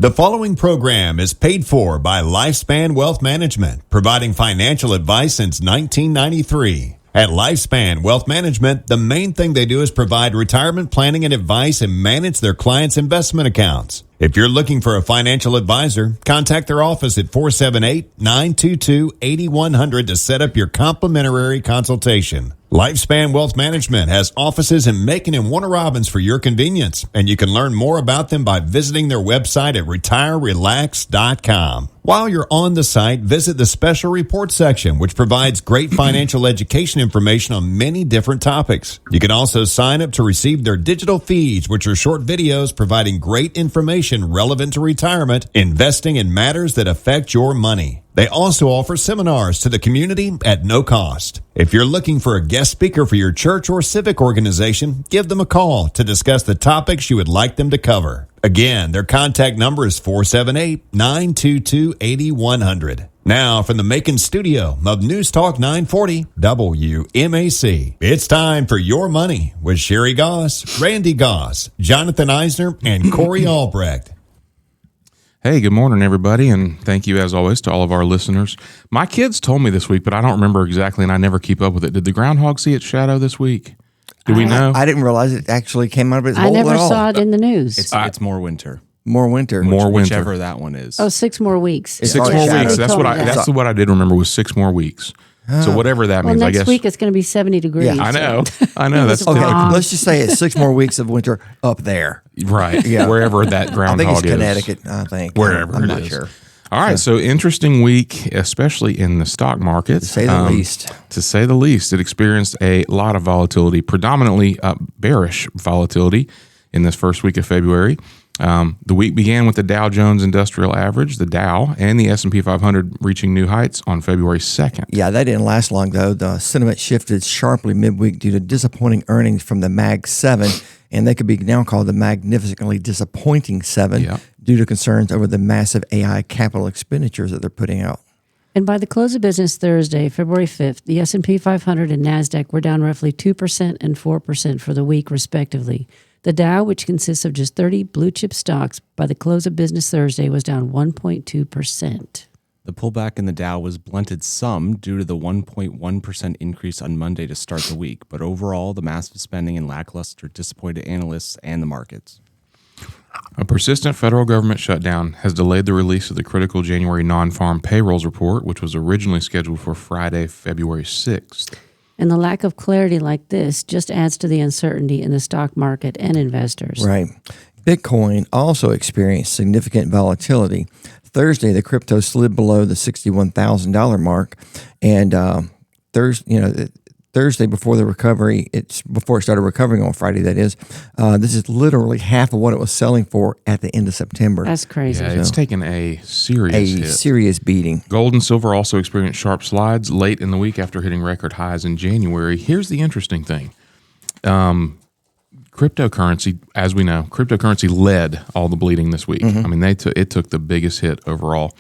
The following program is paid for by Lifespan Wealth Management, providing financial advice since 1993. At Lifespan Wealth Management, the main thing they do is provide retirement planning and advice and manage their clients' investment accounts. If you're looking for a financial advisor, contact their office at 478-922-8100 to set up your complimentary consultation. Lifespan Wealth Management has offices in Macon and Warner Robins for your convenience, and you can learn more about them by visiting their website at retirerelax.com. While you're on the site, visit the special report section, which provides great financial education information on many different topics. You can also sign up to receive their digital feeds, which are short videos providing great information relevant to retirement, investing, and matters that affect your money. They also offer seminars to the community at no cost. If you're looking for a guest speaker for your church or civic organization, give them a call to discuss the topics you would like them to cover. Again, their contact number is 478-922-8100. Now, from the Macon studio of News Talk 940 WMAC, it's time for Your Money with Sherry Goss, Randy Goss, Jonathan Eisner, and Corey Albrecht. Hey, good morning, everybody, and thank you, as always, to all of our listeners. My kids told me this week, but I don't remember exactly, and I never keep up with it. Did the groundhog see its shadow this week? Do we know? I didn't realize it actually came out of its hole I never at all. saw it in the news. It's more winter. More winter. Whichever that one is. Oh, 6 more weeks. It's 6 already more shadowed. weeks. That's what I did remember was 6 more weeks. So whatever that Well, means, I next guess. week it's going to be 70 degrees. Yeah. I know. That's Okay, Wrong. let's just say it's 6 more weeks of winter up there. right. Yeah. Wherever that I groundhog think it's is. Connecticut, I think. Wherever I'm it not is. sure. All right, so interesting week, especially in the stock market. To say the least. To say the least, it experienced a lot of volatility, predominantly bearish volatility in this first week of February. The week began with the Dow Jones Industrial Average, the Dow, and the S&P 500 reaching new heights on February 2nd. Yeah, that didn't last long, though. The sentiment shifted sharply midweek due to disappointing earnings from the Mag 7, and they could be now called the magnificently disappointing 7 Yeah. due to concerns over the massive AI capital expenditures that they're putting out. And by the close of business Thursday, February 5th, the S&P 500 and NASDAQ were down roughly 2% and 4% for the week, respectively. The Dow, which consists of just 30 blue-chip stocks, by the close of business Thursday was down 1.2%. The pullback in the Dow was blunted some due to the 1.1% increase on Monday to start the week, but overall, the massive spending and lackluster disappointed analysts and the markets. A persistent federal government shutdown has delayed the release of the critical January non-farm payrolls report, which was originally scheduled for Friday, February 6th. And the lack of clarity like this just adds to the uncertainty in the stock market and investors. Right. Bitcoin also experienced significant volatility. Thursday, the crypto slid below the $61,000 mark, and Thursday before the recovery, before it started recovering on Friday. That is, this is literally half of what it was selling for at the end of September. That's crazy. Yeah, it's taken a serious hit. Serious beating. Gold and silver also experienced sharp slides late in the week after hitting record highs in January. Here's the interesting thing. Cryptocurrency, as we know, led all the bleeding this week. Mm-hmm. I mean, it took the biggest hit overall.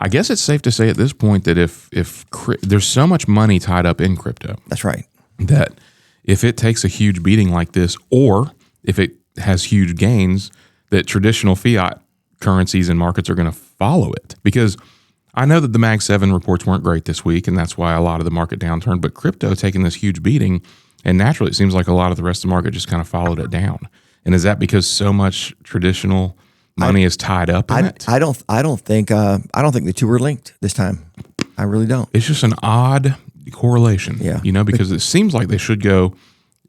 I guess it's safe to say at this point that if there's so much money tied up in crypto, That's right. that if it takes a huge beating like this, or if it has huge gains, that traditional fiat currencies and markets are going to follow it. Because I know that the Mag 7 reports weren't great this week, and that's why a lot of the market downturned, but crypto taking this huge beating, and naturally it seems like a lot of the rest of the market just kind of followed it down. And is that because so much traditional money is tied up in it? I don't think the two are linked this time. I really don't. It's just an odd correlation, Yeah. Because it seems like they should go,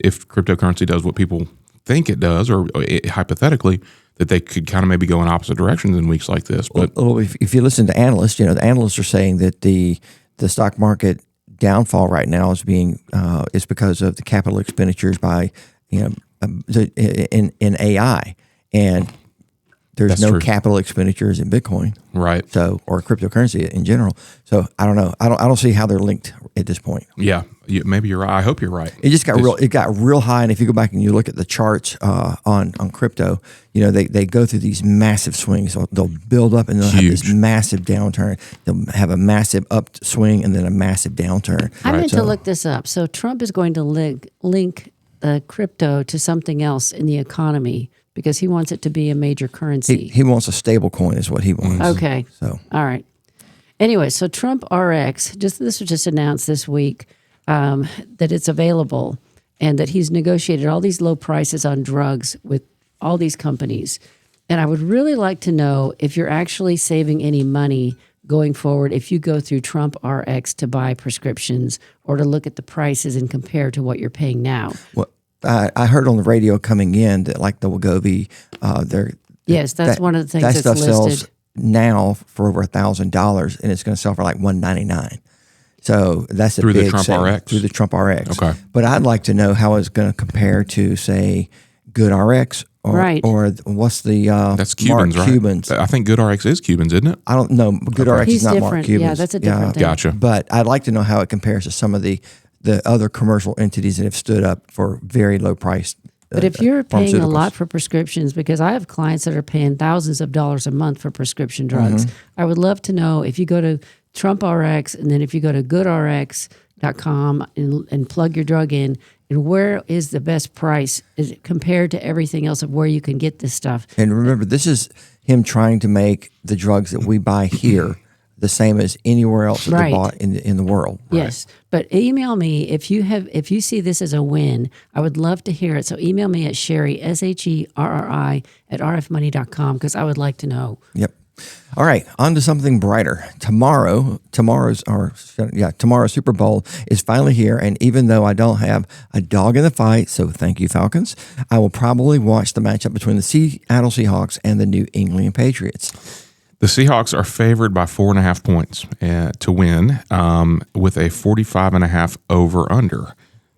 if cryptocurrency does what people think it does, or hypothetically, that they could kind of maybe go in opposite directions in weeks like this. But Well, if you listen to analysts, the analysts are saying that the stock market downfall right now is because of the capital expenditures by in AI, and there's That's no true. capital expenditures in Bitcoin, right, or cryptocurrency in general. So I don't know. I don't see how they're linked at this point. yeah, maybe you're right. I hope you're right. It just got real high, and if you go back and you look at the charts on crypto, they go through these massive swings. So they'll build up and they'll have this massive downturn. They'll have a massive upswing and then a massive downturn. I meant to look this up. So Trump is going to link the crypto to something else in the economy because he wants it to be a major currency. He wants a stable coin is what he wants. Okay. So All right. Anyway, so Trump RX, this was just announced this week that it's available and that he's negotiated all these low prices on drugs with all these companies. And I would really like to know if you're actually saving any money going forward if you go through Trump RX to buy prescriptions or to look at the prices and compare to what you're paying now. well, I heard on the radio coming in that like the Wegovy, Yes, that's one of the things that that's stuff listed. sells now for over $1,000, and it's going to sell for like $199. So that's a Through the big Trump sale. RX? Through the Trump RX. Okay. But I'd like to know how it's going to compare to, say, Good RX or Right. or what's the That's Cubans, Mark right? Cubans. I think GoodRx is Cubans, isn't it? I don't know. Good RX He's is not Mark different. Cubans. Yeah, that's a different thing. Gotcha. But I'd like to know how it compares to some of the other commercial entities that have stood up for very low price. But if you're paying a pharmaceuticals. lot for prescriptions, because I have clients that are paying thousands of dollars a month for prescription drugs, I would love to know if you go to Trump RX and then if you go to goodrx.com and plug your drug in, and where is the best price is it compared to everything else of where you can get this stuff. And remember, this is him trying to make the drugs that we buy here the same as anywhere else that Right. they're bought in the world. Yes, but email me if you see this as a win. I would love to hear it. So email me at Sherry SHERRI at rfmoney.com because I would like to know. Yep. All right, on to something brighter. Tomorrow's Super Bowl is finally here, and even though I don't have a dog in the fight, so thank you, Falcons, I will probably watch the matchup between the Seattle Seahawks and the New England Patriots. The Seahawks are favored by 4.5 points to win with a 45.5 over-under.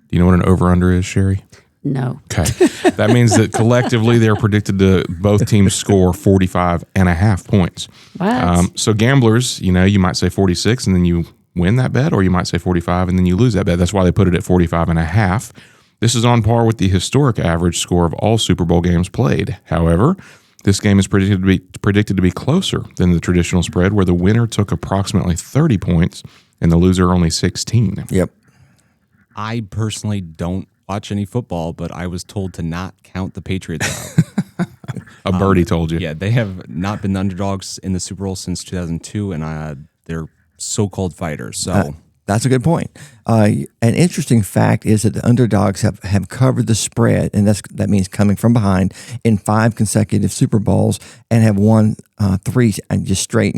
Do you know what an over-under is, Sherry? No. Okay. That means that collectively they're predicted to both teams score 45.5 points. What? So gamblers, you might say 46 and then you win that bet, or you might say 45 and then you lose that bet. That's why they put it at 45.5. This is on par with the historic average score of all Super Bowl games played. However, this game is predicted to be closer than the traditional spread, where the winner took approximately 30 points and the loser only 16. Yep. I personally don't watch any football, but I was told to not count the Patriots out. A birdie told you. Yeah, they have not been underdogs in the Super Bowl since 2002, and they're so-called fighters. So That's a good point. An interesting fact is that the underdogs have covered the spread, and that means coming from behind in 5 consecutive Super Bowls and have won 3 and just straight,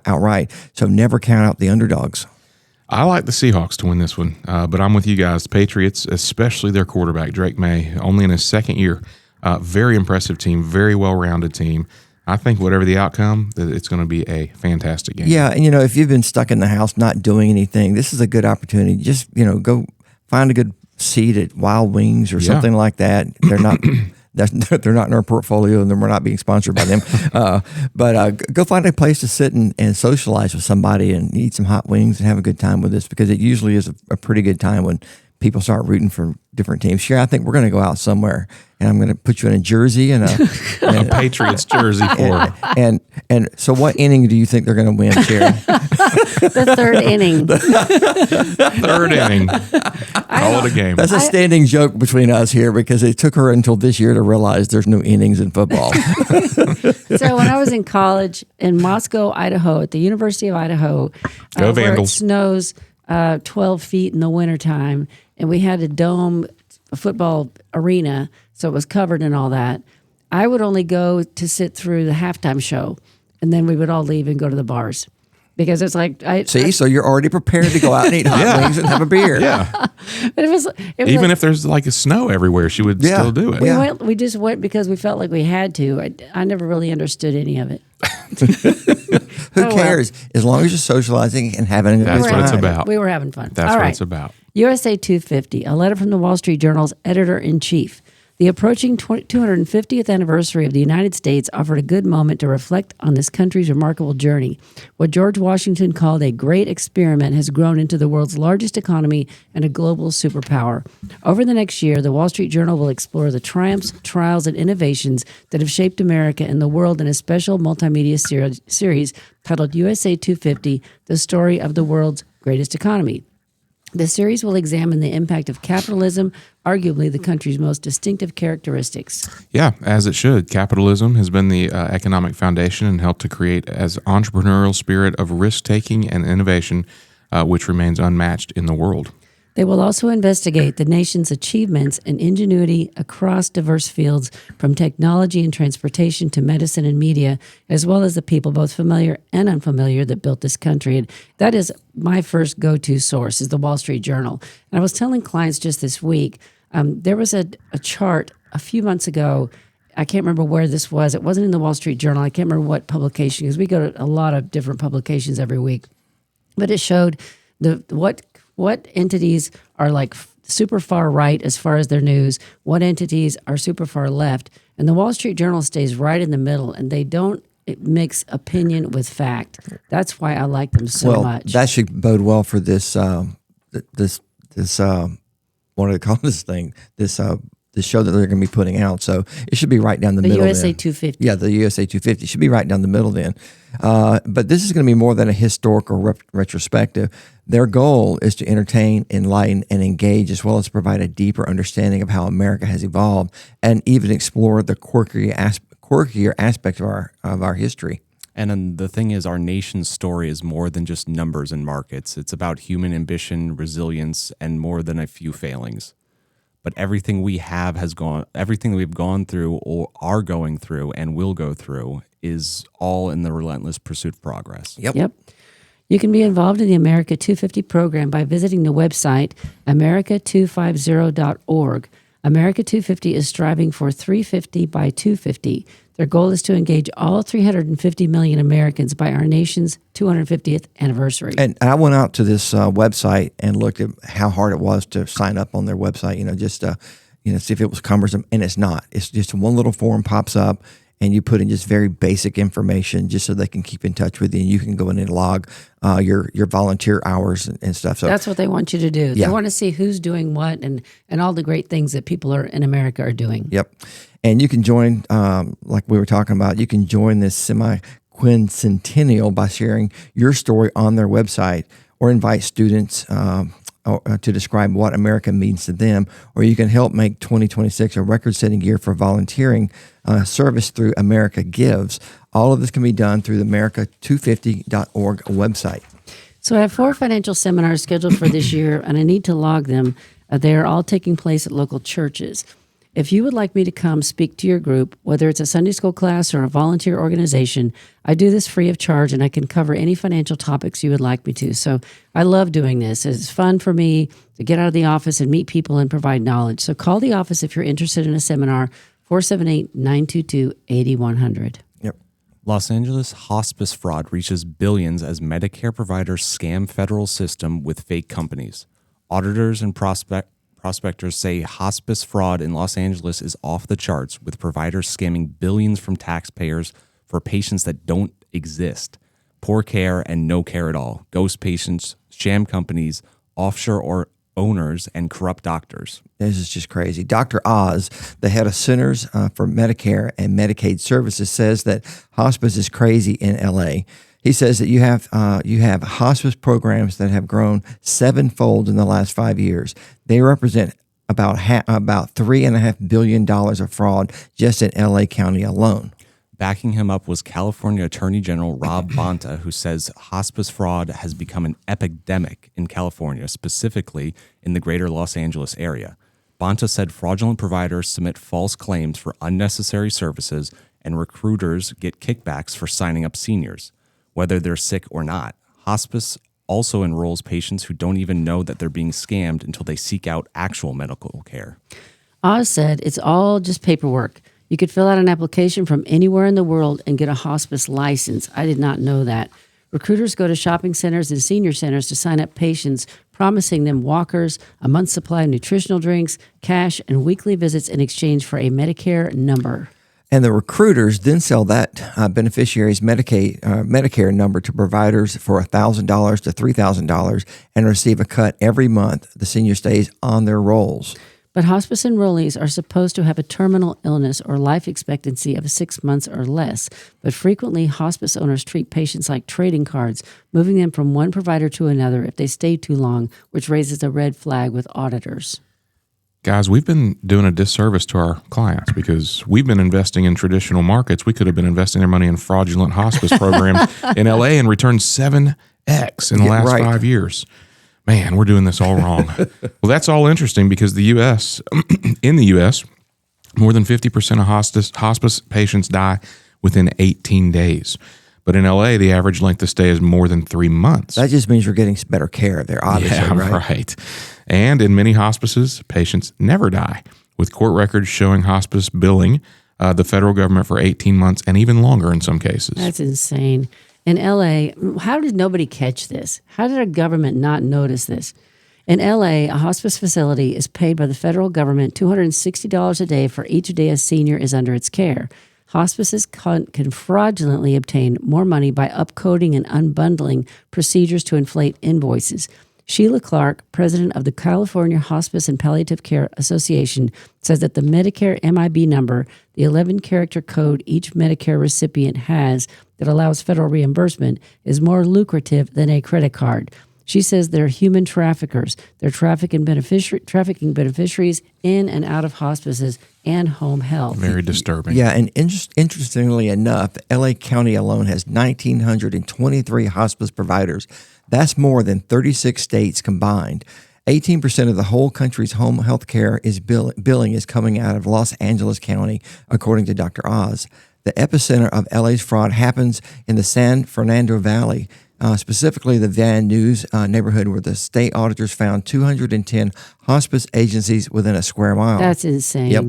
outright. So never count out the underdogs. I like the Seahawks to win this one, but I'm with you guys. The Patriots, especially their quarterback, Drake May, only in his second year. Very impressive team, very well-rounded team. I think whatever the outcome, that it's going to be a fantastic game. Yeah, and if you've been stuck in the house not doing anything, this is a good opportunity. Just go find a good seat at Wild Wings or something like that. They're not. They're not in our portfolio, and we're not being sponsored by them. But go find a place to sit and socialize with somebody and eat some hot wings and have a good time with this, because it usually is a pretty good time when people start rooting for different teams. Sure, I think we're going to go out somewhere, and I'm going to put you in a jersey and A Patriots jersey for and so what inning do you think they're going to win, Sherry? The third inning. third inning. Call it a game. That's a standing joke between us here, because it took her until this year to realize there's no innings in football. So when I was in college in Moscow, Idaho, at the University of Idaho, Go where it Vandals. snows 12 feet in the wintertime, and we had a football arena, so it was covered and all that. I would only go to sit through the halftime show, and then we would all leave and go to the bars. Because it's like So you're already prepared to go out and eat hot wings and have a beer. Yeah. but it was Even like, if there's like a snow everywhere, she would Yeah. still do it. Yeah. we just went because we felt like we had to. I never really understood any of it. Who Oh, well. cares? As long as you're socializing and having a good That's time. what it's about. We were having fun. That's All what right. it's about. USA 250, a letter from the Wall Street Journal's editor-in-chief. The approaching 250th anniversary of the United States offered a good moment to reflect on this country's remarkable journey. What George Washington called a great experiment has grown into the world's largest economy and a global superpower. Over the next year, the Wall Street Journal will explore the triumphs, trials, and innovations that have shaped America and the world in a special multimedia series titled USA 250, The Story of the World's Greatest Economy. The series will examine the impact of capitalism, arguably the country's most distinctive characteristics. Yeah, as it should. Capitalism has been the economic foundation and helped to create as entrepreneurial spirit of risk-taking and innovation, which remains unmatched in the world. They will also investigate the nation's achievements and ingenuity across diverse fields, from technology and transportation to medicine and media, as well as the people, both familiar and unfamiliar, that built this country. And that is my first go-to source, is the Wall Street Journal. And I was telling clients just this week, there was a chart a few months ago. I can't remember where this was. It wasn't in the Wall Street Journal. I can't remember what publication, because we go to a lot of different publications every week. But it showed what entities are like super far right as far as their news, what entities are super far left. And the Wall Street Journal stays right in the middle, and they don't mix opinion with fact. That's why I like them so much. That should bode well for this what do they call this thing? This show that they're going to be putting out. So it should be right down the middle. The USA then. 250. Yeah, the USA 250 should be right down the middle then. But this is going to be more than a historical retrospective. Their goal is to entertain, enlighten, and engage, as well as provide a deeper understanding of how America has evolved, and even explore the quirkier aspect of our history. And then the thing is, our nation's story is more than just numbers and markets. It's about human ambition, resilience, and more than a few failings. But everything we've gone through or are going through and will go through is all in the relentless pursuit of progress. Yep. You can be involved in the America 250 program by visiting the website america250.org. America 250 is striving for 350 by 250. Their goal is to engage all 350 million Americans by our nation's 250th anniversary. And I went out to this website and looked at how hard it was to sign up on their website, just to see if it was cumbersome. And it's not. It's just one little form pops up, and you put in just very basic information just so they can keep in touch with you. And you can go in and log your volunteer hours and stuff. So that's what they want you to do. Yeah. They want to see who's doing what and all the great things that people in America are doing. Yep. And you can join, like we were talking about, you can join this semi-quincentennial by sharing your story on their website, or invite students to describe what America means to them, or you can help make 2026 a record-setting year for volunteering service through America Gives. All of this can be done through the America250.org website. So I have 4 financial seminars scheduled for this year, and I need to log them. They are all taking place at local churches. If you would like me to come speak to your group, whether it's a Sunday school class or a volunteer organization, I do this free of charge, and I can cover any financial topics you would like me to. So I love doing this. It's fun for me to get out of the office and meet people and provide knowledge. So call the office if you're interested in a seminar, 478-922-8100. Yep. Los Angeles hospice fraud reaches billions as Medicare providers scam federal system with fake companies. Auditors and prospectors say hospice fraud in Los Angeles is off the charts, with providers scamming billions from taxpayers for patients that don't exist. Poor care and no care at all. Ghost patients, sham companies, offshore owners, and corrupt doctors. This is just crazy. Dr. Oz, the head of Centers for Medicare and Medicaid Services, says that hospice is crazy in LA. He says that you have hospice programs that have grown 7-fold in the last 5 years. They represent about $3.5 billion of fraud just in LA County alone. Backing him up was California Attorney General Rob Bonta, who says hospice fraud has become an epidemic in California, specifically in the greater Los Angeles area. Bonta said fraudulent providers submit false claims for unnecessary services, and recruiters get kickbacks for signing up seniors. Whether they're sick or not, hospice also enrolls patients who don't even know that they're being scammed until they seek out actual medical care. Oz said it's all just paperwork. You could fill out an application from anywhere in the world and get a hospice license. I did not know that. Recruiters go to shopping centers and senior centers to sign up patients, promising them walkers, a month's supply of nutritional drinks, cash, and weekly visits in exchange for a Medicare number. And the recruiters then sell that beneficiary's Medicare number to providers for $1,000 to $3,000 and receive a cut every month the senior stays on their rolls. But hospice enrollees are supposed to have a terminal illness or life expectancy of 6 months or less. But frequently, hospice owners treat patients like trading cards, moving them from one provider to another if they stay too long, which raises a red flag with auditors. Guys, we've been doing a disservice to our clients because we've been investing in traditional markets. We could have been investing their money in fraudulent hospice programs in LA and returned 7x in the last 5 years. Man, we're doing this all wrong. Well, that's all interesting because the U.S., in the U.S., more than 50% of hospice patients die within 18 days. But in L.A., the average length of stay is more than 3 months. That just means you're getting better care there, obviously, right? And in many hospices, patients never die, with court records showing hospice billing the federal government for 18 months and even longer in some cases. That's insane. In LA, how did nobody catch this? How did our government not notice this? In LA, a hospice facility is paid by the federal government $260 a day for each day a senior is under its care. Hospices can fraudulently obtain more money by upcoding and unbundling procedures to inflate invoices. Sheila Clark, president of the California Hospice and Palliative Care Association, says that the Medicare MIB number, the 11-character code each Medicare recipient has that allows federal reimbursement, is more lucrative than a credit card. She says they're human traffickers. They're trafficking beneficiaries in and out of hospices and home health. Very disturbing. Yeah, and interestingly enough, LA County alone has 1,923 hospice providers. That's more than 36 states combined. 18% of the whole country's home health care billing is coming out of Los Angeles County, according to Dr. Oz. The epicenter of LA's fraud happens in the San Fernando Valley, specifically the Van Nuys neighborhood, where the state auditors found 210 hospice agencies within a square mile. That's insane. Yep.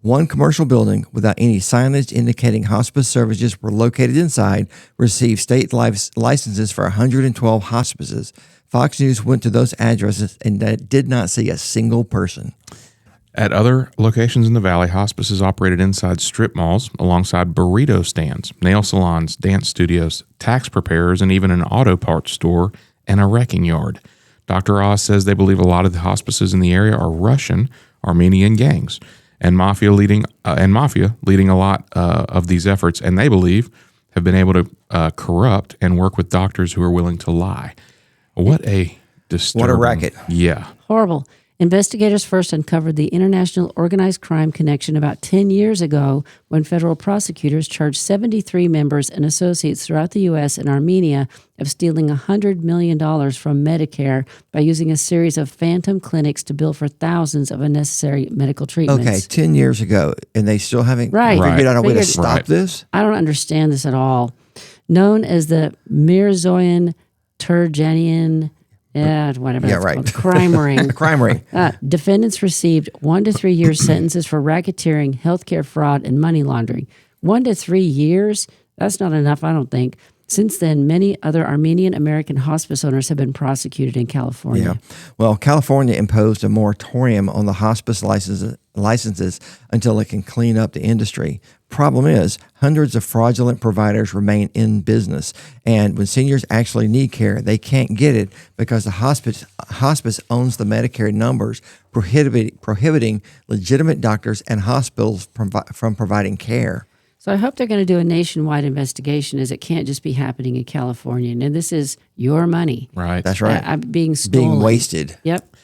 One commercial building without any signage indicating hospice services were located inside received state licenses for 112 hospices. Fox News went to those addresses and did not see a single person. At other locations in the valley, hospices operated inside strip malls alongside burrito stands, nail salons, dance studios, tax preparers, and even an auto parts store and a wrecking yard. Dr. Oz says they believe a lot of the hospices in the area are Russian, Armenian gangs, and mafia leading a lot of these efforts, and they believe have been able to corrupt and work with doctors who are willing to lie. What a disturbing... What a racket. Yeah. Horrible. Investigators first uncovered the international organized crime connection about 10 years ago when federal prosecutors charged 73 members and associates throughout the U.S. and Armenia of stealing $100 million from Medicare by using a series of phantom clinics to bill for thousands of unnecessary medical treatments. Okay, 10 years ago, and they still haven't Right. figured out a way to Figured- stop Right. this? I don't understand this at all. Known as the Mirzoyan Turjanian, whatever Yeah, that's right. called, crime ring. Crime ring. Defendants received 1 to 3 year sentences for racketeering, healthcare fraud, and money laundering. 1 to 3 years? That's not enough, I don't think. Since then, many other Armenian American hospice owners have been prosecuted in California. Yeah. Well, California imposed a moratorium on the hospice licenses until it can clean up the industry. Problem is, hundreds of fraudulent providers remain in business, and when seniors actually need care, they can't get it because the hospice owns the Medicare numbers, prohibiting legitimate doctors and hospitals from providing care. So I hope they're going to do a nationwide investigation, as it can't just be happening in California. And this is your money. Right. That's right. Being stolen. Being wasted. Yep.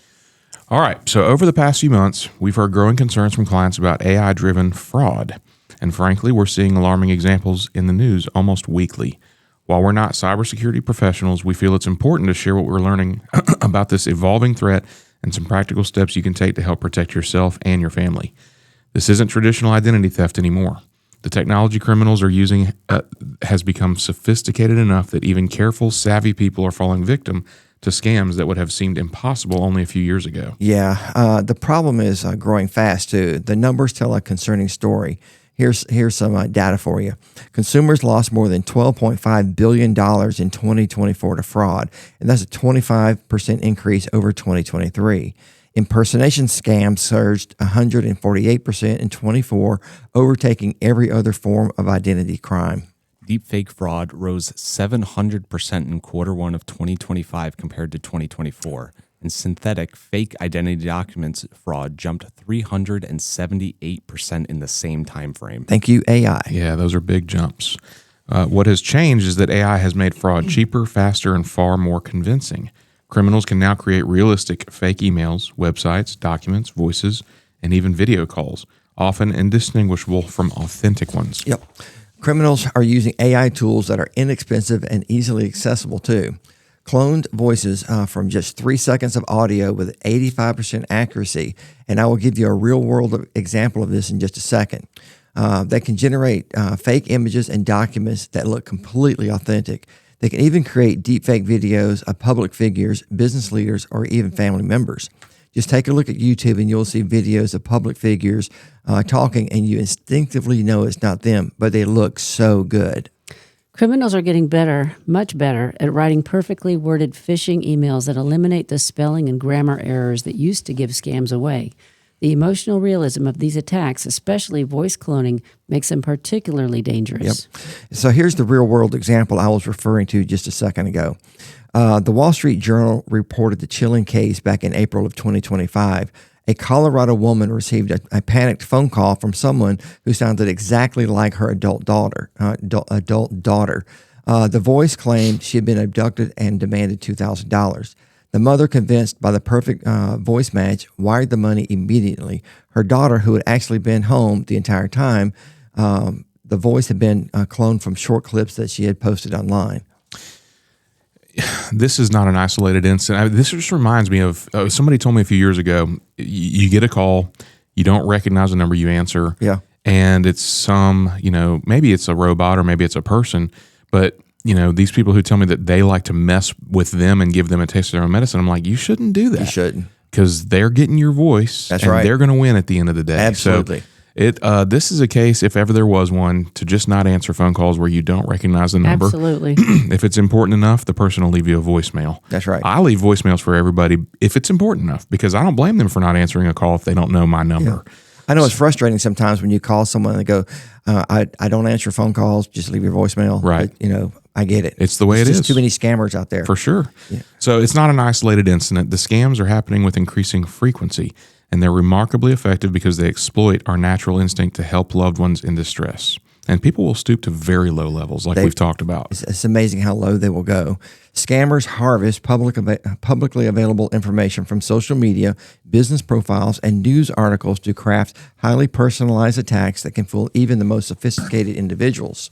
All right. So over the past few months, we've heard growing concerns from clients about AI-driven fraud. And frankly, we're seeing alarming examples in the news almost weekly. While we're not cybersecurity professionals, we feel it's important to share what we're learning about this evolving threat and some practical steps you can take to help protect yourself and your family. This isn't traditional identity theft anymore. The technology criminals are using has become sophisticated enough that even careful, savvy people are falling victim to scams that would have seemed impossible only a few years ago. Yeah, the problem is growing fast too. The numbers tell a concerning story. Here's some data for you. Consumers lost more than $12.5 billion in 2024 to fraud, and that's a 25% increase over 2023. Impersonation scams surged 148% in 24, overtaking every other form of identity crime. Deepfake fraud rose 700% in quarter one of 2025 compared to 2024. and synthetic fake identity documents fraud jumped 378% in the same time frame. Thank you, AI. Yeah, those are big jumps. What has changed is that AI has made fraud cheaper, faster, and far more convincing. Criminals can now create realistic fake emails, websites, documents, voices, and even video calls, often indistinguishable from authentic ones. Yep. Criminals are using AI tools that are inexpensive and easily accessible too. Cloned voices from just 3 seconds of audio with 85% accuracy. And I will give you a real world example of this in just a second. They can generate fake images and documents that look completely authentic. They can even create deepfake videos of public figures, business leaders, or even family members. Just take a look at YouTube and you'll see videos of public figures talking, and you instinctively know it's not them, but they look so good. Criminals are getting better, much better, at writing perfectly worded phishing emails that eliminate the spelling and grammar errors that used to give scams away. The emotional realism of these attacks, especially voice cloning, makes them particularly dangerous. Yep. So here's the real world example I was referring to just a second ago. The Wall Street Journal reported the chilling case back in April of 2025. A Colorado woman received a panicked phone call from someone who sounded exactly like her adult daughter. The voice claimed she had been abducted and demanded $2,000. The mother, convinced by the perfect voice match, wired the money immediately. Her daughter, who had actually been home the entire time, the voice had been cloned from short clips that she had posted online. This is not an isolated incident. This just reminds me of somebody told me a few years ago, you get a call, you don't recognize the number, you answer. Yeah. And it's maybe it's a robot or maybe it's a person, but these people who tell me that they like to mess with them and give them a taste of their own medicine, I'm like, you shouldn't do that. You shouldn't. Because they're getting your voice. That's and right. They're going to win at the end of the day. Absolutely. So this is a case, if ever there was one, to just not answer phone calls where you don't recognize the number. Absolutely. If it's important enough, the person will leave you a voicemail. That's right. I leave voicemails for everybody if it's important enough, because I don't blame them for not answering a call if they don't know my number. Yeah. I know it's frustrating sometimes when you call someone and they go, I don't answer phone calls, just leave your voicemail. Right. But, I get it. It's the way it There's is. too many scammers out there. For sure. Yeah. So it's not an isolated incident. The scams are happening with increasing frequency, and they're remarkably effective because they exploit our natural instinct to help loved ones in distress. And people will stoop to very low levels, like we've talked about. It's amazing how low they will go. Scammers harvest publicly available information from social media, business profiles, and news articles to craft highly personalized attacks that can fool even the most sophisticated individuals.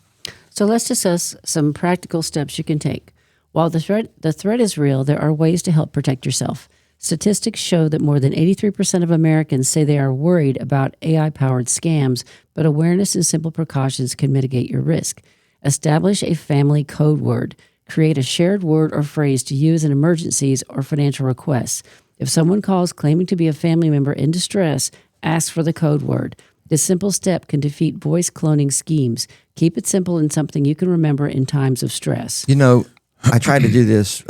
So let's discuss some practical steps you can take. While the threat is real, there are ways to help protect yourself. Statistics show that more than 83% of Americans say they are worried about AI-powered scams, but awareness and simple precautions can mitigate your risk. Establish a family code word. Create a shared word or phrase to use in emergencies or financial requests. If someone calls claiming to be a family member in distress, ask for the code word. This simple step can defeat voice cloning schemes. Keep it simple and something you can remember in times of stress. I tried to do this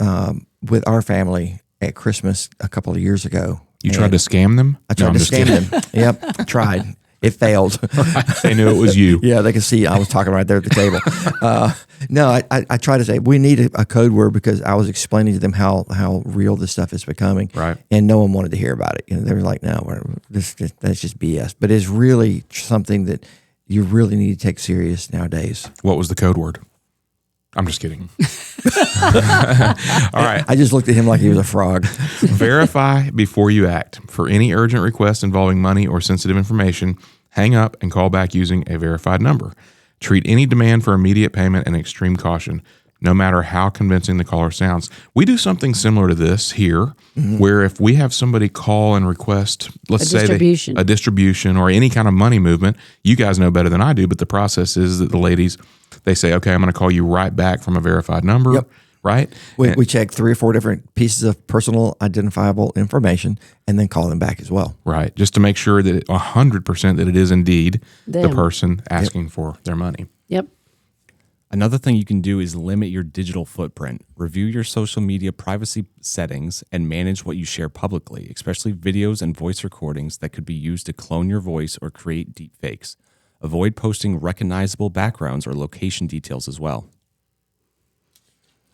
with our family at Christmas a couple of years ago. You tried to scam them? I tried to scam them. Yep, I tried. It failed. They knew it was you. Yeah, they could see I was talking right there at the table. I try to say we need a code word because I was explaining to them how real this stuff is becoming. Right. And no one wanted to hear about it. They were like, no, that's just BS. But it's really something that you really need to take serious nowadays. What was the code word? I'm just kidding. All right. I just looked at him like he was a frog. Verify before you act. For any urgent request involving money or sensitive information, hang up and call back using a verified number. Treat any demand for immediate payment and extreme caution, no matter how convincing the caller sounds. We do something similar to this here, where if we have somebody call and request, let's say a distribution or any kind of money movement, you guys know better than I do, but the process is that the ladies, they say, okay, I'm going to call you right back from a verified number. Yep. Right? We check 3 or 4 different pieces of personal identifiable information and then call them back as well. Right. Just to make sure that 100% that it is indeed the Them. person asking for their money. Yep. Another thing you can do is limit your digital footprint. Review your social media privacy settings and manage what you share publicly, especially videos and voice recordings that could be used to clone your voice or create deepfakes. Avoid posting recognizable backgrounds or location details as well.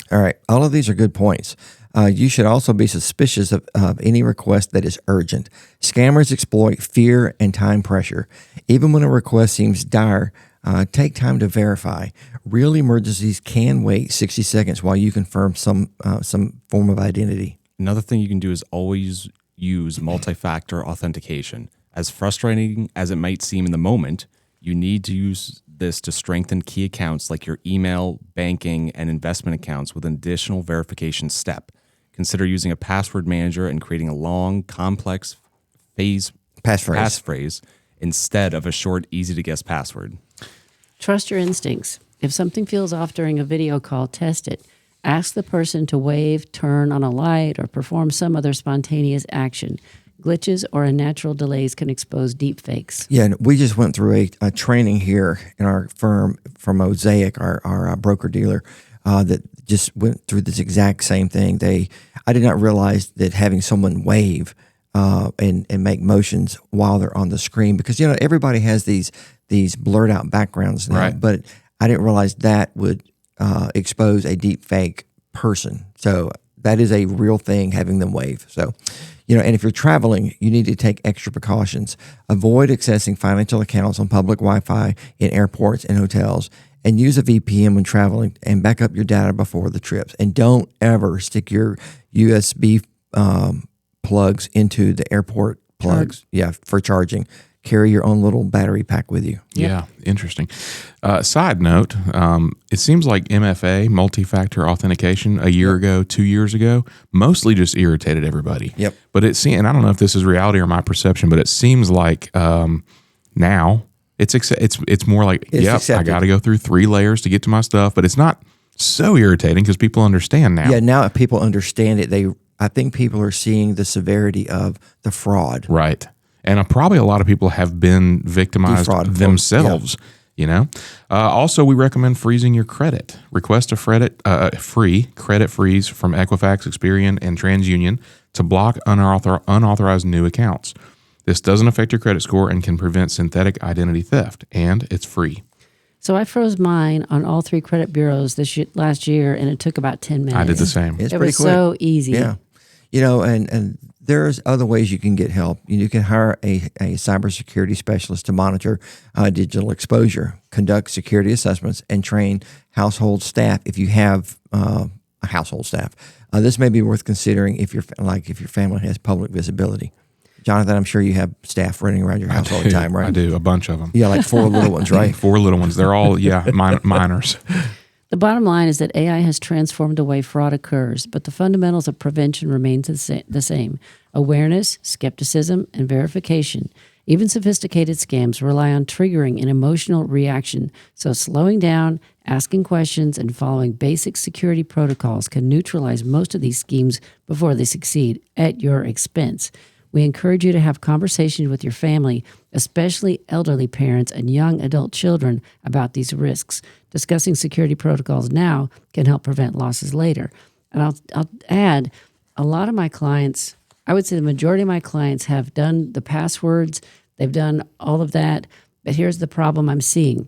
All right. All of these are good points. You should also be suspicious of any request that is urgent. Scammers exploit fear and time pressure. Even when a request seems dire, take time to verify. Real emergencies can wait 60 seconds while you confirm some form of identity. Another thing you can do is always use multi-factor authentication. As frustrating as it might seem in the moment, you need to use this to strengthen key accounts like your email, banking, and investment accounts with an additional verification step. Consider using a password manager and creating a long, complex passphrase instead of a short, easy-to-guess password. Trust your instincts. If something feels off during a video call, test it. Ask the person to wave, turn on a light, or perform some other spontaneous action. Glitches or unnatural delays can expose deep fakes. Yeah, and we just went through a training here in our firm from Mosaic, our broker dealer, that just went through this exact same thing. I did not realize that having someone wave and make motions while they're on the screen, because everybody has these blurred out backgrounds now, Right. but I didn't realize that would expose a deep fake person. So that is a real thing, having them wave. So, and if you're traveling, you need to take extra precautions. Avoid accessing financial accounts on public Wi-Fi in airports and hotels, and use a VPN when traveling, and back up your data before the trips. And don't ever stick your USB plugs into the airport plugs. Yeah, for charging. Carry your own little battery pack with you. Yeah, interesting. Side note, it seems like MFA, multi-factor authentication, a year ago, 2 years ago, mostly just irritated everybody. Yep. But and I don't know if this is reality or my perception, but it seems like now it's more like, It's I accepted. got to go through 3 layers to get to my stuff, but it's not so irritating because people understand now. Yeah, now that people understand it, I think people are seeing the severity of the fraud. Right. And probably a lot of people have been victimized Defrauded. themselves, Also, we recommend freezing your credit. Request a free credit freeze from Equifax, Experian, and TransUnion to block unauthorized new accounts. This doesn't affect your credit score and can prevent synthetic identity theft, and it's free. So I froze mine on all 3 credit bureaus last year, and it took about 10 minutes. I did the same. It's It pretty was quick. so easy. Yeah. And there's other ways you can get help. You can hire a cybersecurity specialist to monitor digital exposure, conduct security assessments, and train household staff if you have a household staff. This may be worth considering if your family has public visibility. Jonathan, I'm sure you have staff running around your house all the time, right? I do, a bunch of them. Yeah, like 4 little ones, right? 4 little ones. They're all, minors. The bottom line is that AI has transformed the way fraud occurs, but the fundamentals of prevention remain the same. Awareness, skepticism, and verification. Even sophisticated scams rely on triggering an emotional reaction, so slowing down, asking questions, and following basic security protocols can neutralize most of these schemes before they succeed at your expense. We encourage you to have conversations with your family, especially elderly parents and young adult children, about these risks. Discussing security protocols now can help prevent losses later. And I'll add, a lot of my clients, I would say the majority of my clients have done the passwords, they've done all of that, but here's the problem I'm seeing.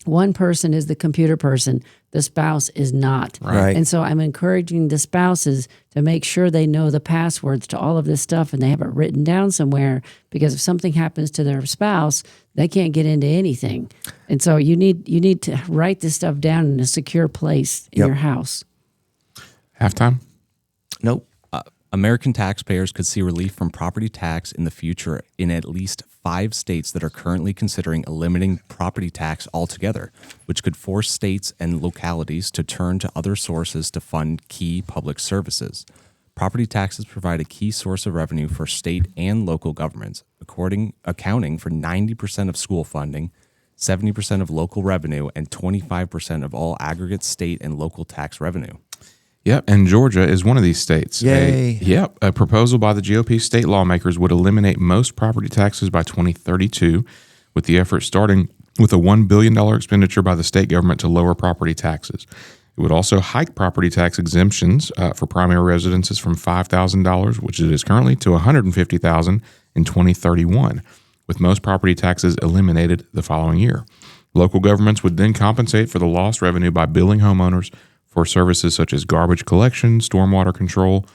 One person is the computer person, the spouse is not. Right. And so I'm encouraging the spouses to make sure they know the passwords to all of this stuff and they have it written down somewhere, because if something happens to their spouse, they can't get into anything. And so you need to write this stuff down in a secure place in your house. Halftime? Nope. American taxpayers could see relief from property tax in the future in at least 5 states that are currently considering eliminating property tax altogether, which could force states and localities to turn to other sources to fund key public services. Property taxes provide a key source of revenue for state and local governments, accounting for 90% of school funding, 70% of local revenue, and 25% of all aggregate state and local tax revenue. Yep, and Georgia is one of these states. Yay. A proposal by the GOP state lawmakers would eliminate most property taxes by 2032, with the effort starting with a $1 billion expenditure by the state government to lower property taxes. It would also hike property tax exemptions for primary residences from $5,000, which it is currently, to $150,000 in 2031, with most property taxes eliminated the following year. Local governments would then compensate for the lost revenue by billing homeowners for services such as garbage collection, stormwater control,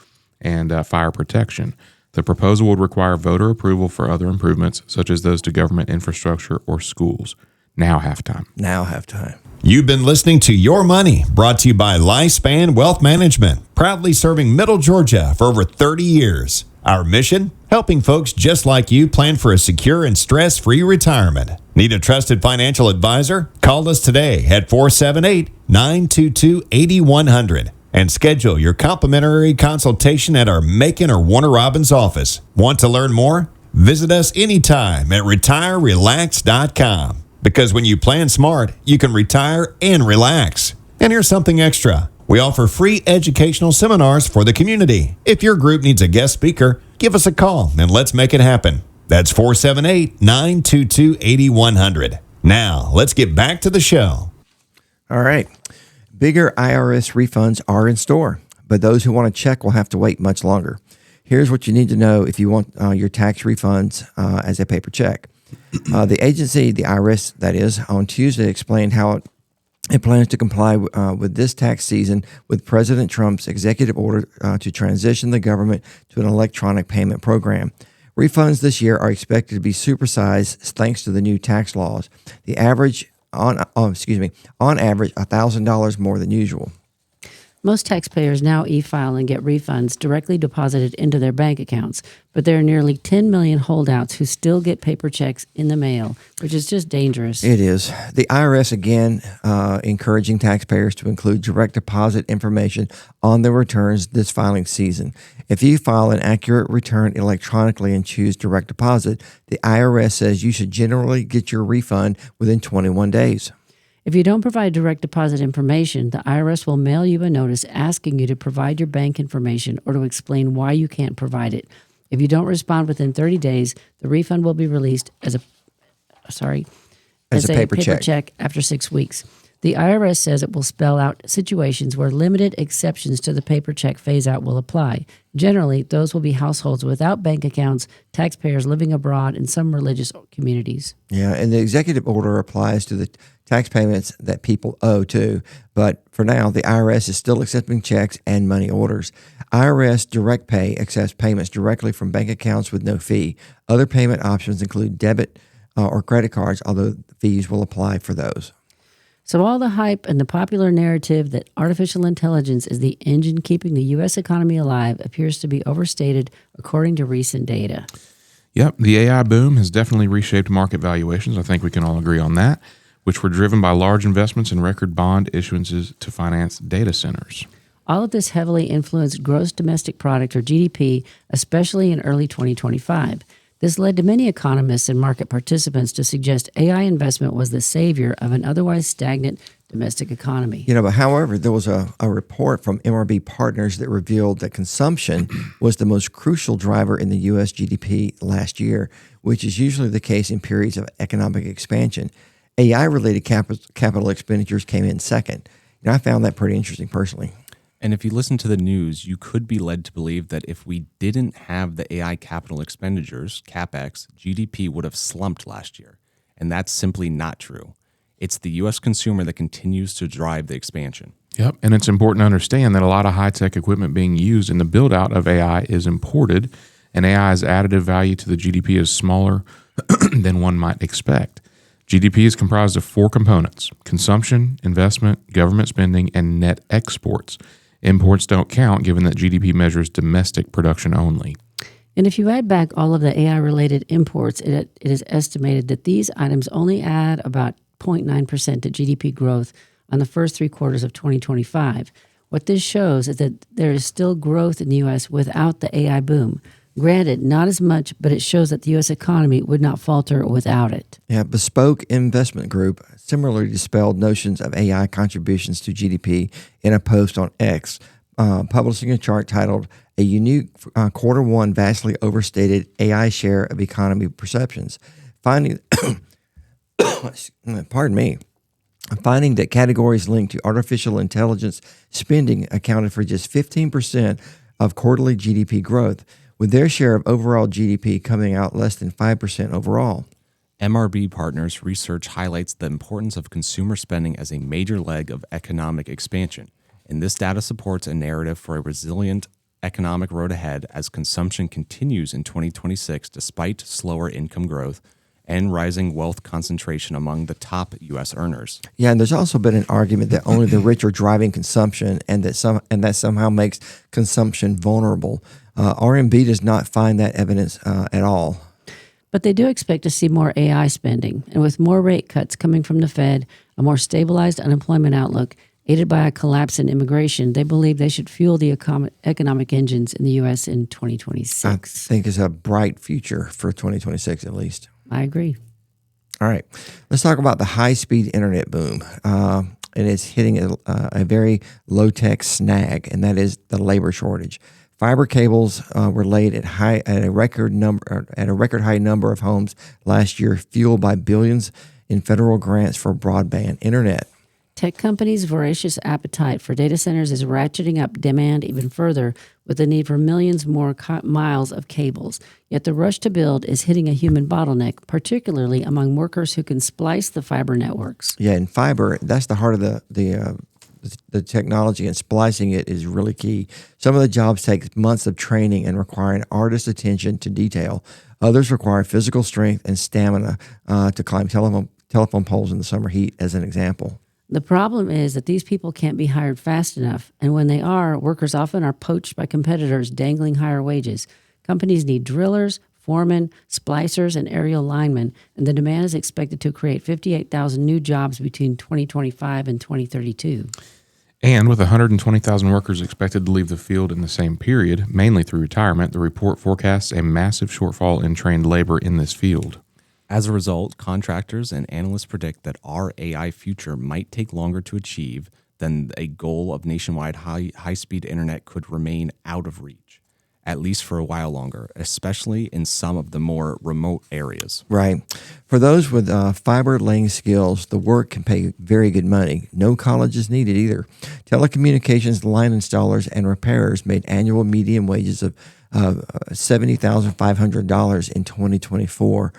and fire protection. The proposal would require voter approval for other improvements, such as those to government infrastructure or schools. Now halftime. Now halftime. You've been listening to Your Money, brought to you by Lifespan Wealth Management, proudly serving Middle Georgia for over 30 years. Our mission? Helping folks just like you plan for a secure and stress-free retirement. Need a trusted financial advisor? Call us today at 478-922-8100 and schedule your complimentary consultation at our Macon or Warner Robins office. Want to learn more? Visit us anytime at retirerelax.com. Because when you plan smart, you can retire and relax. And here's something extra. We offer free educational seminars for the community. If your group needs a guest speaker, give us a call and let's make it happen. That's 478-922-8100. Now, let's get back to the show. All right. Bigger IRS refunds are in store, but those who want to check will have to wait much longer. Here's what you need to know if you want your tax refunds as a paper check. The agency, the IRS, that is, on Tuesday explained how it plans to comply with this tax season with President Trump's executive order to transition the government to an electronic payment program. Refunds this year are expected to be supersized thanks to the new tax laws. The average, on average, $1,000 more than usual. Most taxpayers now e-file and get refunds directly deposited into their bank accounts, but there are nearly 10 million holdouts who still get paper checks in the mail, which is just dangerous. It is. The IRS, again, encouraging taxpayers to include direct deposit information on their returns this filing season. If you file an accurate return electronically and choose direct deposit, the IRS says you should generally get your refund within 21 days. If you don't provide direct deposit information, the IRS will mail you a notice asking you to provide your bank information or to explain why you can't provide it. If you don't respond within 30 days, the refund will be released as a paper check after 6 weeks. The IRS says it will spell out situations where limited exceptions to the paper check phase-out will apply. Generally, those will be households without bank accounts, taxpayers living abroad, and some religious communities. Yeah, and the executive order applies to the tax payments that people owe too. But for now, the IRS is still accepting checks and money orders. IRS Direct Pay accepts payments directly from bank accounts with no fee. Other payment options include debit or credit cards, although fees will apply for those. So all the hype and the popular narrative that artificial intelligence is the engine keeping the U.S. economy alive appears to be overstated, according to recent data. Yep, the AI boom has definitely reshaped market valuations. I think we can all agree on that, which were driven by large investments and record bond issuances to finance data centers. All of this heavily influenced gross domestic product, or GDP, especially in early 2025. This led to many economists and market participants to suggest AI investment was the savior of an otherwise stagnant domestic economy. But however, there was a report from MRB Partners that revealed that consumption was the most crucial driver in the U.S. GDP last year, which is usually the case in periods of economic expansion. AI-related capital expenditures came in second. I found that pretty interesting personally. And if you listen to the news, you could be led to believe that if we didn't have the AI capital expenditures, CapEx, GDP would have slumped last year. And that's simply not true. It's the U.S. consumer that continues to drive the expansion. Yep, and it's important to understand that a lot of high-tech equipment being used in the build-out of AI is imported, and AI's additive value to the GDP is smaller than one might expect. GDP is comprised of 4 components: consumption, investment, government spending, and net exports. Imports don't count, given that GDP measures domestic production only. And if you add back all of the AI-related imports, it is estimated that these items only add about 0.9% to GDP growth on the first 3 quarters of 2025. What this shows is that there is still growth in the U.S. without the AI boom. Granted, not as much, but it shows that the U.S. economy would not falter without it. Yeah, Bespoke Investment Group similarly dispelled notions of AI contributions to GDP in a post on X, publishing a chart titled "A Unique Quarter One Vastly Overstated AI Share of Economy Perceptions," finding finding that categories linked to artificial intelligence spending accounted for just 15% of quarterly GDP growth, with their share of overall GDP coming out less than 5% overall. MRB Partners research highlights the importance of consumer spending as a major leg of economic expansion. And this data supports a narrative for a resilient economic road ahead as consumption continues in 2026 despite slower income growth and rising wealth concentration among the top U.S. earners. Yeah, and there's also been an argument that only the rich are driving consumption, and that somehow makes consumption vulnerable. RMB does not find that evidence at all. But they do expect to see more AI spending, and with more rate cuts coming from the Fed, a more stabilized unemployment outlook, aided by a collapse in immigration, they believe they should fuel the economic engines in the U.S. in 2026. I think it's a bright future for 2026 at least. I agree. All right, let's talk about the high-speed internet boom. And it's hitting a very low-tech snag, and that is the labor shortage. Fiber cables were laid at a record high number of homes last year, fueled by billions in federal grants for broadband internet. Tech companies' voracious appetite for data centers is ratcheting up demand even further with the need for millions more miles of cables. Yet the rush to build is hitting a human bottleneck, particularly among workers who can splice the fiber networks. Yeah, and fiber, that's the heart of the technology, and splicing it is really key. Some of the jobs take months of training and require an artist's attention to detail. Others require physical strength and stamina to climb telephone poles in the summer heat, as an example. The problem is that these people can't be hired fast enough, and when they are, workers often are poached by competitors dangling higher wages. Companies need drillers, foremen, splicers, and aerial linemen, and the demand is expected to create 58,000 new jobs between 2025 and 2032. And with 120,000 workers expected to leave the field in the same period, mainly through retirement, the report forecasts a massive shortfall in trained labor in this field. As a result, contractors and analysts predict that our AI future might take longer to achieve than a goal of nationwide high-speed internet could remain out of reach, at least for a while longer, especially in some of the more remote areas. Right. For those with fiber laying skills, the work can pay very good money. No college is needed either. Telecommunications line installers and repairers made annual median wages of $70,500 in 2024.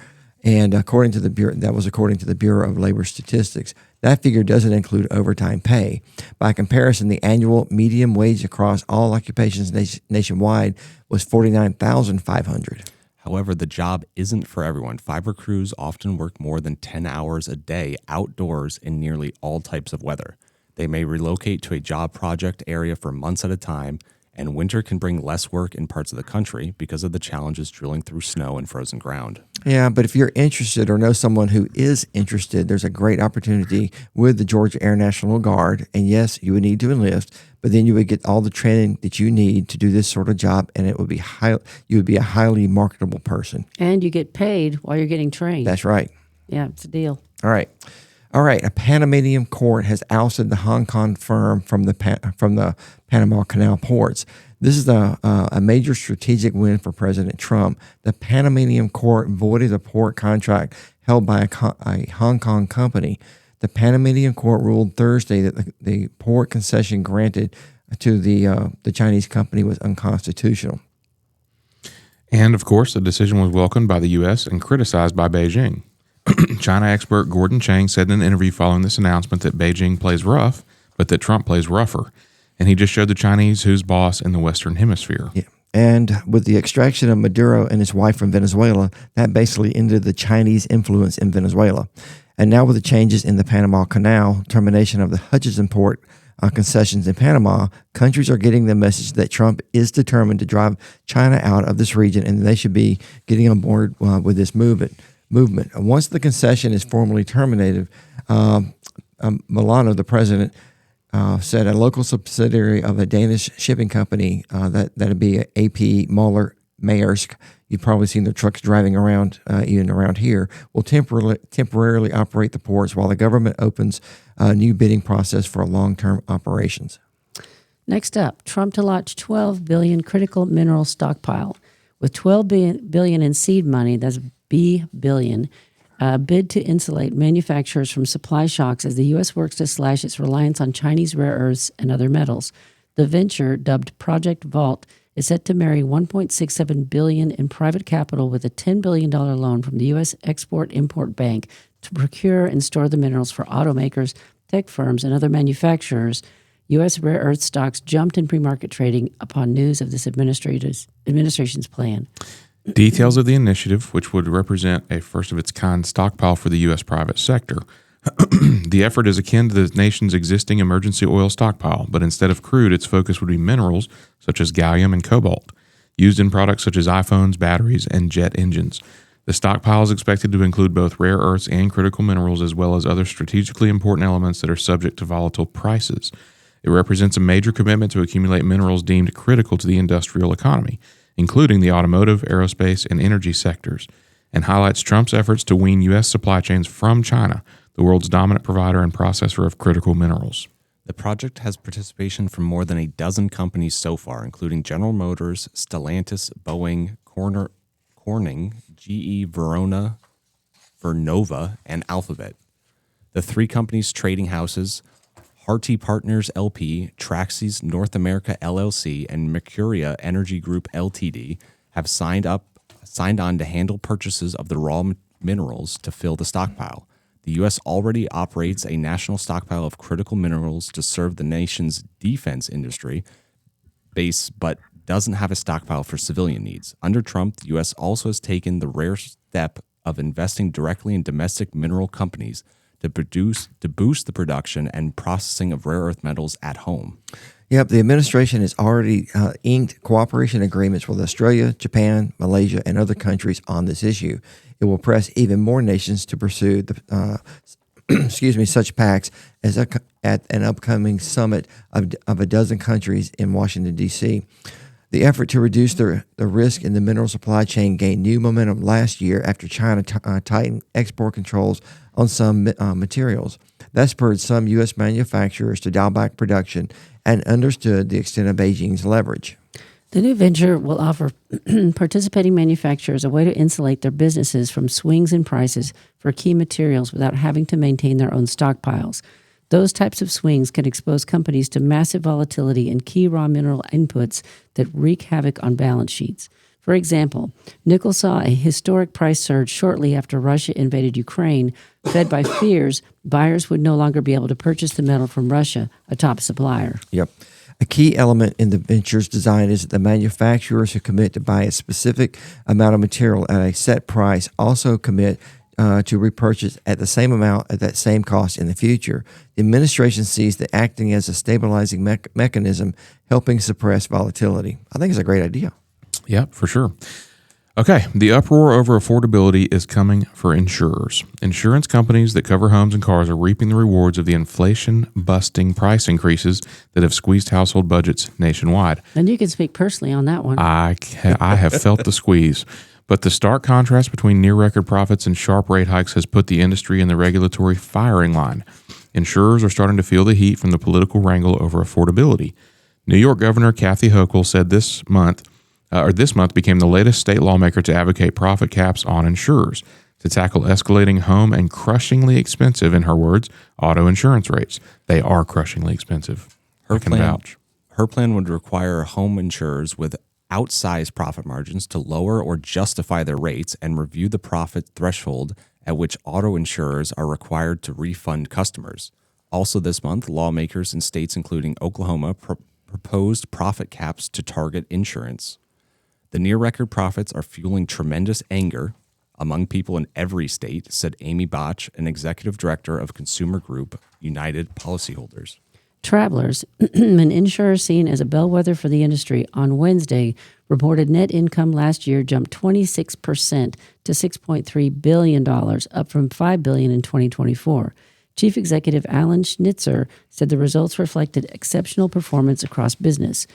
And according to the Bureau, that was according to the Bureau of Labor Statistics. That figure doesn't include overtime pay. By comparison, the annual median wage across all occupations nationwide was $49,500. However, the job isn't for everyone. Fiber crews often work more than 10 hours a day outdoors in nearly all types of weather. They may relocate to a job project area for months at a time, and winter can bring less work in parts of the country because of the challenges drilling through snow and frozen ground. Yeah, but if you're interested or know someone who is interested, there's a great opportunity with the Georgia Air National Guard. And yes, you would need to enlist, but then you would get all the training that you need to do this sort of job, and it would be you would be a highly marketable person. And you get paid while you're getting trained. That's right. Yeah, it's a deal. All right. A Panamanian court has ousted the Hong Kong firm from the Panama Canal ports. This is a major strategic win for President Trump. The Panamanian court voided a port contract held by a Hong Kong company. The Panamanian court ruled Thursday that the port concession granted to the Chinese company was unconstitutional. And, of course, the decision was welcomed by the U.S. and criticized by Beijing. China expert Gordon Chang said in an interview following this announcement that Beijing plays rough, but that Trump plays rougher. And he just showed the Chinese who's boss in the Western Hemisphere. Yeah. And with the extraction of Maduro and his wife from Venezuela, that basically ended the Chinese influence in Venezuela. And now with the changes in the Panama Canal, termination of the Hutchinson Port concessions in Panama, countries are getting the message that Trump is determined to drive China out of this region, and they should be getting on board with this movement. Once the concession is formally terminated, Milano, the president, said a local subsidiary of a Danish shipping company, that'd be AP Møller Maersk, you've probably seen their trucks driving around, even around here, will temporarily operate the ports while the government opens a new bidding process for long-term operations. Next up, Trump to launch $12 billion critical mineral stockpile. With $12 billion in seed money, that's B billion, bid to insulate manufacturers from supply shocks as the U.S. works to slash its reliance on Chinese rare earths and other metals. The venture, dubbed Project Vault, is set to marry $1.67 billion in private capital with a $10 billion loan from the U.S. Export-Import Bank to procure and store the minerals for automakers, tech firms, and other manufacturers U.S. rare earth stocks jumped in pre-market trading upon news of this administration's plan. Details of the initiative, which would represent a first-of-its-kind stockpile for the U.S. private sector. The effort is akin to the nation's existing emergency oil stockpile, but instead of crude, its focus would be minerals such as gallium and cobalt, used in products such as iPhones, batteries, and jet engines. The stockpile is expected to include both rare earths and critical minerals, as well as other strategically important elements that are subject to volatile prices. It represents a major commitment to accumulate minerals deemed critical to the industrial economy, including the automotive, aerospace, and energy sectors, and highlights Trump's efforts to wean U.S. supply chains from China, the world's dominant provider and processor of critical minerals. The project has participation from more than a dozen companies so far, including General Motors, Stellantis, Boeing, Corning, GE, Vernova, and Alphabet. The three companies' trading houses, Harty Partners LP, Traxys North America LLC, and Mercuria Energy Group Ltd., have signed on to handle purchases of the raw minerals to fill the stockpile. The U.S. already operates a national stockpile of critical minerals to serve the nation's defense industry base, but doesn't have a stockpile for civilian needs. Under Trump, the U.S. also has taken the rare step of investing directly in domestic mineral companies to boost the production and processing of rare earth metals at home. Yep, the administration has already inked cooperation agreements with Australia, Japan, Malaysia, and other countries on this issue. It will press even more nations to pursue the, such pacts as at an upcoming summit of a dozen countries in Washington, D.C. The effort to reduce the risk in the mineral supply chain gained new momentum last year after China tightened export controls on some materials. That spurred some U.S. manufacturers to dial back production and understood the extent of Beijing's leverage. The new venture will offer participating manufacturers a way to insulate their businesses from swings in prices for key materials without having to maintain their own stockpiles. Those types of swings can expose companies to massive volatility in key raw mineral inputs that wreak havoc on balance sheets. For example, nickel saw a historic price surge shortly after Russia invaded Ukraine, fed by fears buyers would no longer be able to purchase the metal from Russia, a top supplier. Yep. A key element in the venture's design is that the manufacturers who commit to buy a specific amount of material at a set price also commit to repurchase at the same amount at that same cost in the future. The administration sees that acting as a stabilizing mechanism, helping suppress volatility. I think it's a great idea. Yeah, for sure. Okay, the uproar over affordability is coming for insurers. Insurance companies that cover homes and cars are reaping the rewards of the inflation-busting price increases that have squeezed household budgets nationwide. And you can speak personally on that one. I have felt the squeeze. But the stark contrast between near-record profits and sharp rate hikes has put the industry in the regulatory firing line. Insurers are starting to feel the heat from the political wrangle over affordability. New York Governor Kathy Hochul said this month became the latest state lawmaker to advocate profit caps on insurers to tackle escalating home and crushingly expensive, in her words, auto insurance rates. They are crushingly expensive. Her plan would require home insurers with outsized profit margins to lower or justify their rates and review the profit threshold at which auto insurers are required to refund customers. Also this month, lawmakers in states including Oklahoma proposed profit caps to target insurance. The near-record profits are fueling tremendous anger among people in every state, said Amy Botch, an executive director of consumer group United Policyholders. Travelers, an insurer seen as a bellwether for the industry, on Wednesday reported net income last year jumped 26% to $6.3 billion, up from $5 billion in 2024. Chief Executive Alan Schnitzer said the results reflected exceptional performance across business.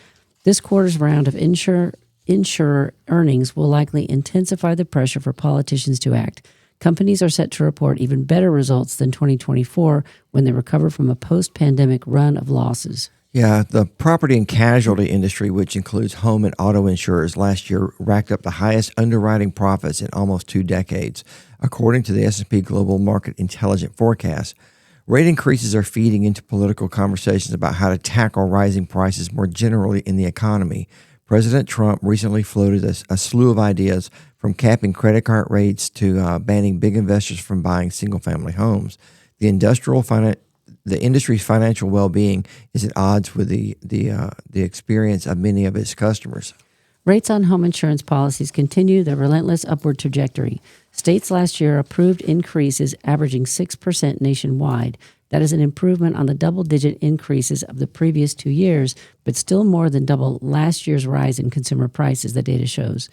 This quarter's round of insurer earnings will likely intensify the pressure for politicians to act. Companies are set to report even better results than 2024 when they recover from a post-pandemic run of losses. Yeah, the property and casualty industry, which includes home and auto insurers, last year racked up the highest underwriting profits in almost 2 decades, according to the S&P Global Market Intelligence forecast. Rate increases are feeding into political conversations about how to tackle rising prices more generally in the economy. President Trump recently floated a slew of ideas, from capping credit card rates to banning big investors from buying single-family homes. The industrial the industry's financial well-being is at odds with the experience of many of its customers. Rates on home insurance policies continue their relentless upward trajectory. States last year approved increases averaging 6% nationwide. That is an improvement on the double-digit increases of the previous 2 years, but still more than double last year's rise in consumer prices, the data shows.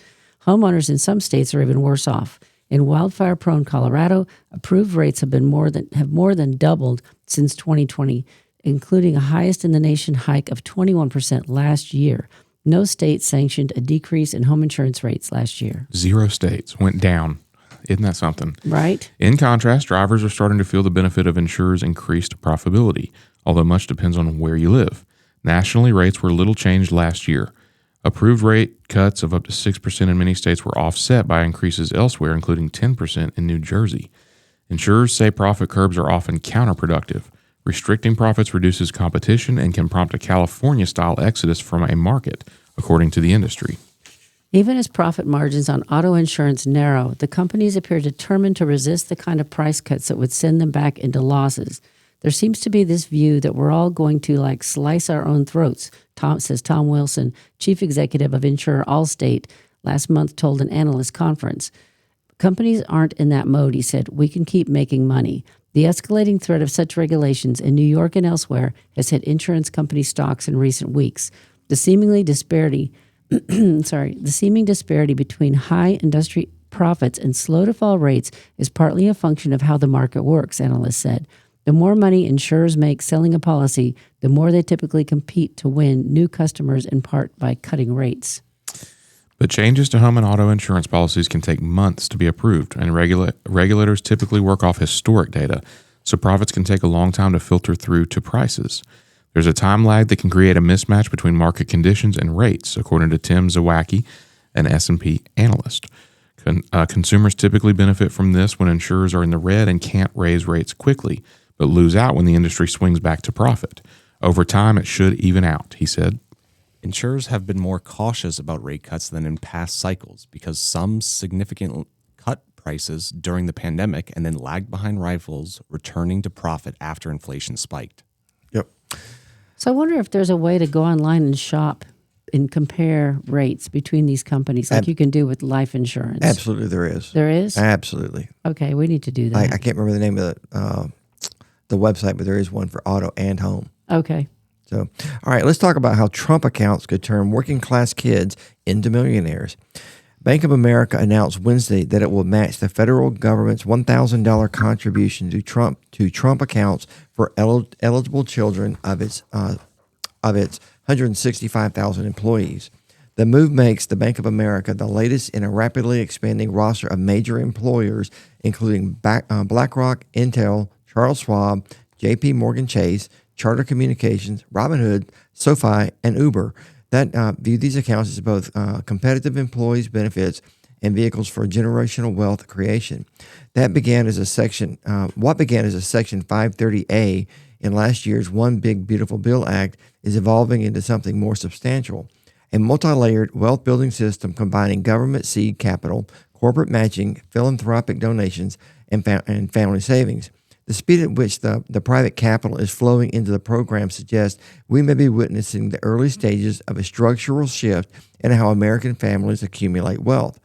Homeowners in some states are even worse off. In wildfire-prone Colorado, approved rates have more than doubled since 2020, including a highest in the nation hike of 21% last year. No state sanctioned a decrease in home insurance rates last year. 0 states went down. Isn't that something? Right. In contrast, drivers are starting to feel the benefit of insurers' increased profitability, although much depends on where you live. Nationally, rates were little changed last year. Approved rate cuts of up to 6% in many states were offset by increases elsewhere, including 10% in New Jersey. Insurers say profit curbs are often counterproductive. Restricting profits reduces competition and can prompt a California-style exodus from a market, according to the industry. Even as profit margins on auto insurance narrow, the companies appear determined to resist the kind of price cuts that would send them back into losses. There seems to be this view that we're all going to slice our own throats, says Tom Wilson, chief executive of insurer Allstate, last month told an analyst conference. Companies aren't in that mode, he said. We can keep making money. The escalating threat of such regulations in New York and elsewhere has hit insurance company stocks in recent weeks. The seeming disparity between high industry profits and slow to fall rates is partly a function of how the market works, analysts said. The more money insurers make selling a policy, the more they typically compete to win new customers, in part by cutting rates. But changes to home and auto insurance policies can take months to be approved, and regulators typically work off historic data, so profits can take a long time to filter through to prices. There's a time lag that can create a mismatch between market conditions and rates, according to Tim Zawacki, an S&P analyst. Consumers typically benefit from this when insurers are in the red and can't raise rates quickly, but lose out when the industry swings back to profit. Over time, it should even out, he said. Insurers have been more cautious about rate cuts than in past cycles because some significantly cut prices during the pandemic and then lagged behind rivals, returning to profit after inflation spiked. Yep. So I wonder if there's a way to go online and shop and compare rates between these companies like you can do with life insurance. Absolutely, there is. There is? Absolutely. Okay, we need to do that. I can't remember the name of the website, but there is one for auto and home. Okay. So, all right, let's talk about how Trump accounts could turn working class kids into millionaires. Bank of America announced Wednesday that it will match the federal government's $1,000 contribution to Trump accounts for eligible children of its 165,000 employees. The move makes the Bank of America the latest in a rapidly expanding roster of major employers, including BlackRock, Intel, Charles Schwab, J.P. Morgan Chase, Charter Communications, Robinhood, SoFi, and Uber that view these accounts as both competitive employees' benefits and vehicles for generational wealth creation. What began as a Section 530A in last year's One Big Beautiful Bill Act is evolving into something more substantial, a multi-layered wealth-building system combining government seed capital, corporate matching, philanthropic donations, and family savings. The speed at which the private capital is flowing into the program suggests we may be witnessing the early stages of a structural shift in how American families accumulate wealth.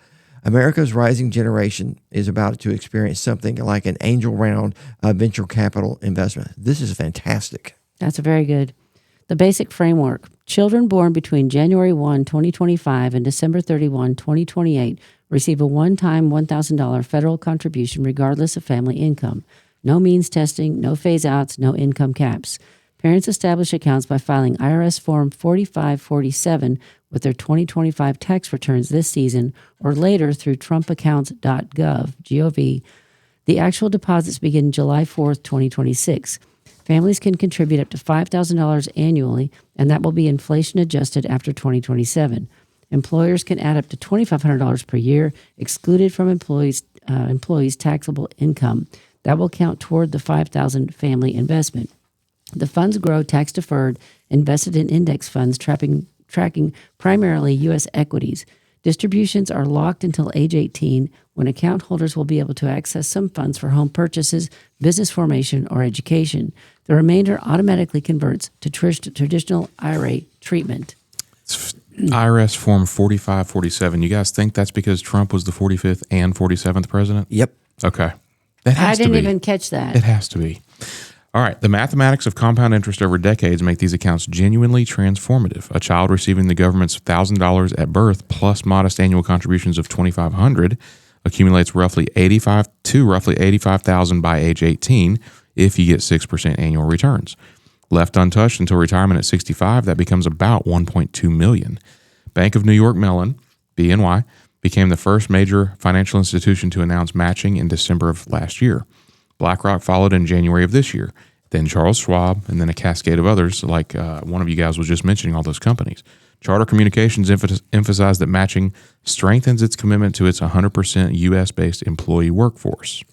America's rising generation is about to experience something like an angel round of venture capital investment. This is fantastic. That's very good. The basic framework. Children born between January 1, 2025 and December 31, 2028 receive a one-time $1,000 federal contribution regardless of family income. No means testing, no phase-outs, no income caps. Parents establish accounts by filing IRS Form 4547 with their 2025 tax returns this season or later through trumpaccounts.gov. The actual deposits begin July 4th, 2026. Families can contribute up to $5,000 annually, and that will be inflation adjusted after 2027. Employers can add up to $2,500 per year, excluded from employees' taxable income. That will count toward the $5,000 family investment. The funds grow tax-deferred, invested in index funds tracking primarily U.S. equities. Distributions are locked until age 18, when account holders will be able to access some funds for home purchases, business formation, or education. The remainder automatically converts to traditional IRA treatment. It's IRS Form 4547. You guys think that's because Trump was the 45th and 47th president? Yep. Okay. That has I didn't to be. even catch that. It has to be. All right. The mathematics of compound interest over decades make these accounts genuinely transformative. A child receiving the government's $1,000 at birth plus modest annual contributions of $2,500 accumulates roughly $85,000 by age 18 if you get 6% annual returns. Left untouched until retirement at 65, that becomes about $1.2 million. Bank of New York Mellon, BNY, became the first major financial institution to announce matching in December of last year. BlackRock followed in January of this year, then Charles Schwab, and then a cascade of others, like one of you guys was just mentioning all those companies. Charter Communications emphasized that matching strengthens its commitment to its 100% U.S.-based employee workforce.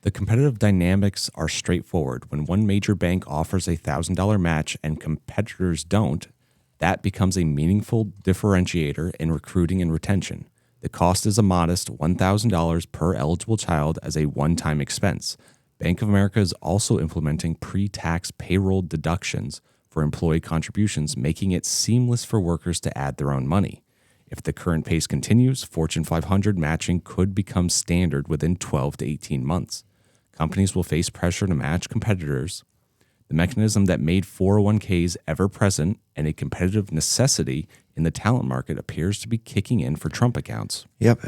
The competitive dynamics are straightforward. When one major bank offers a $1,000 match and competitors don't, that becomes a meaningful differentiator in recruiting and retention. The cost is a modest $1,000 per eligible child as a one-time expense. Bank of America is also implementing pre-tax payroll deductions for employee contributions, making it seamless for workers to add their own money. If the current pace continues, Fortune 500 matching could become standard within 12 to 18 months. Companies will face pressure to match competitors. The mechanism that made 401ks ever present and a competitive necessity in the talent market appears to be kicking in for Trump accounts. Yep.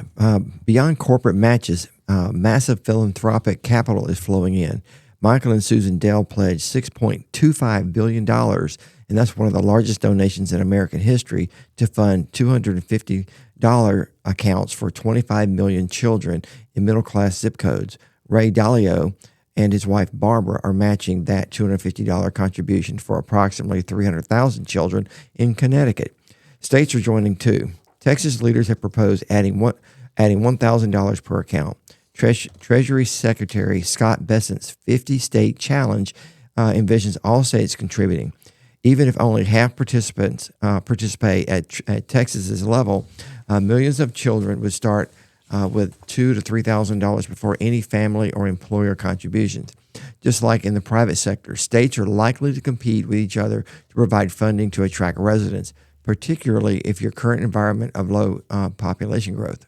Beyond corporate matches, massive philanthropic capital is flowing in. Michael and Susan Dell pledged $6.25 billion, and that's one of the largest donations in American history, to fund $250 accounts for 25 million children in middle-class zip codes. Ray Dalio and his wife Barbara are matching that $250 contribution for approximately 300,000 children in Connecticut. States are joining too. Texas leaders have proposed adding $1,000 per account. Treasury Secretary Scott Bessent's 50-state challenge envisions all states contributing. Even if only half participants participate at Texas's level, millions of children would start with $2,000 to $3,000 before any family or employer contributions. Just like in the private sector, states are likely to compete with each other to provide funding to attract residents, particularly if your current environment of low population growth.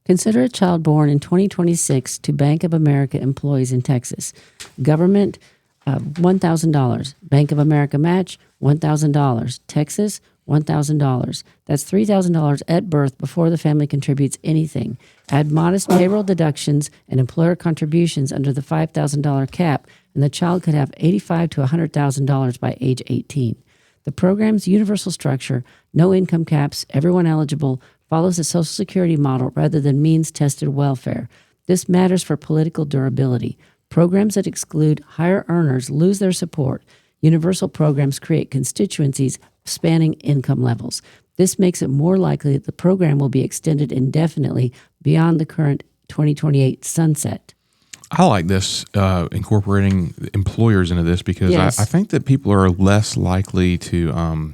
Consider a child born in 2026 to Bank of America employees in Texas. Government, $1,000. Bank of America match, $1,000. Texas, $1,000. That's $3,000 at birth before the family contributes anything. Add modest payroll deductions and employer contributions under the $5,000 cap, and the child could have $85,000 to $100,000 by age 18. The program's universal structure, no income caps, everyone eligible, follows the Social Security model rather than means-tested welfare. This matters for political durability. Programs that exclude higher earners lose their support. Universal programs create constituencies spanning income levels. This makes it more likely that the program will be extended indefinitely beyond the current 2028 sunset. I like this, incorporating employers into this, because Yes. I think that people are less likely to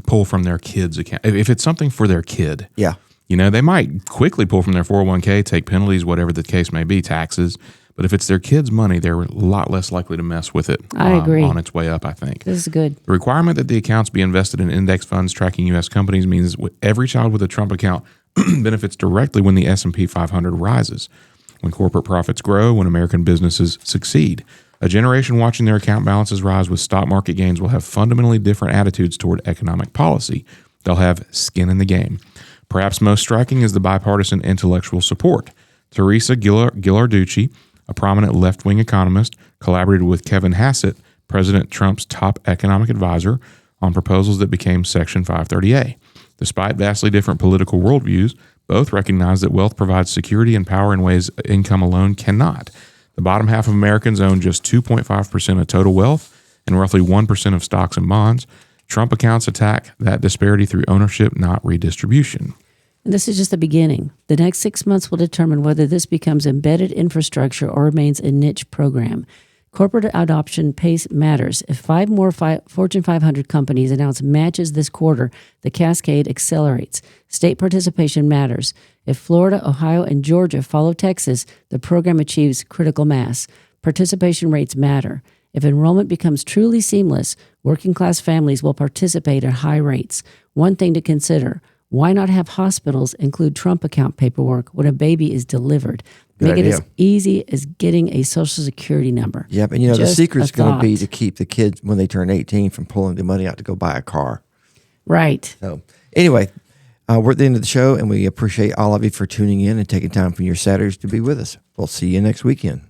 pull from their kid's account. If it's something for their kid, Yeah. you know, they might quickly pull from their 401k, take penalties, whatever the case may be, taxes. But if it's their kid's money, they're a lot less likely to mess with it. I agree. On its way up, I think. This is good. The requirement that the accounts be invested in index funds tracking U.S. companies means every child with a Trump account benefits directly when the S&P 500 rises, when corporate profits grow, when American businesses succeed. A generation watching their account balances rise with stock market gains will have fundamentally different attitudes toward economic policy. They'll have skin in the game. Perhaps most striking is the bipartisan intellectual support. Teresa Ghilarducci, a prominent left-wing economist, collaborated with Kevin Hassett, President Trump's top economic advisor, on proposals that became Section 530A. Despite vastly different political worldviews, both recognize that wealth provides security and power in ways income alone cannot. The bottom half of Americans own just 2.5% of total wealth and roughly 1% of stocks and bonds. Trump accounts attack that disparity through ownership, not redistribution. And this is just the beginning. The next 6 months will determine whether this becomes embedded infrastructure or remains a niche program. Corporate adoption pace matters. If 5 more Fortune 500 companies announce matches this quarter, the cascade accelerates. State participation matters. If Florida, Ohio, and Georgia follow Texas, the program achieves critical mass. Participation rates matter. If enrollment becomes truly seamless, working-class families will participate at high rates. One thing to consider, why not have hospitals include Trump account paperwork when a baby is delivered? Make it as easy as getting a Social Security number. Yep, and the secret's going to be to keep the kids, when they turn 18, from pulling the money out to go buy a car. Right. So anyway, we're at the end of the show, and we appreciate all of you for tuning in and taking time from your Saturdays to be with us. We'll see you next weekend.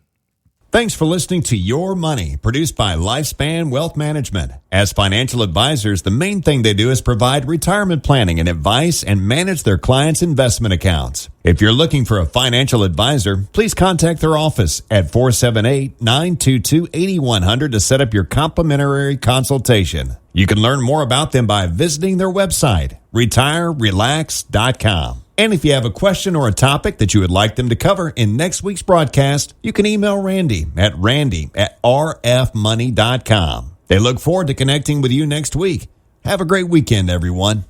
Thanks for listening to Your Money, produced by Lifespan Wealth Management. As financial advisors, the main thing they do is provide retirement planning and advice and manage their clients' investment accounts. If you're looking for a financial advisor, please contact their office at 478-922-8100 to set up your complimentary consultation. You can learn more about them by visiting their website, retirerelax.com. And if you have a question or a topic that you would like them to cover in next week's broadcast, you can email Randy at rfmoney.com. They look forward to connecting with you next week. Have a great weekend, everyone.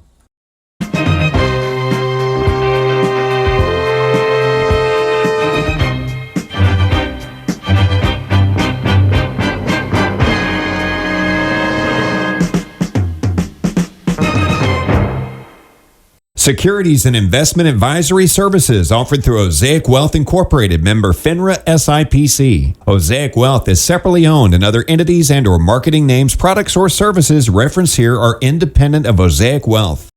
Securities and investment advisory services offered through Osaic Wealth Incorporated, member FINRA SIPC. Osaic Wealth is separately owned, and other entities and or marketing names, products, or services referenced here are independent of Osaic Wealth.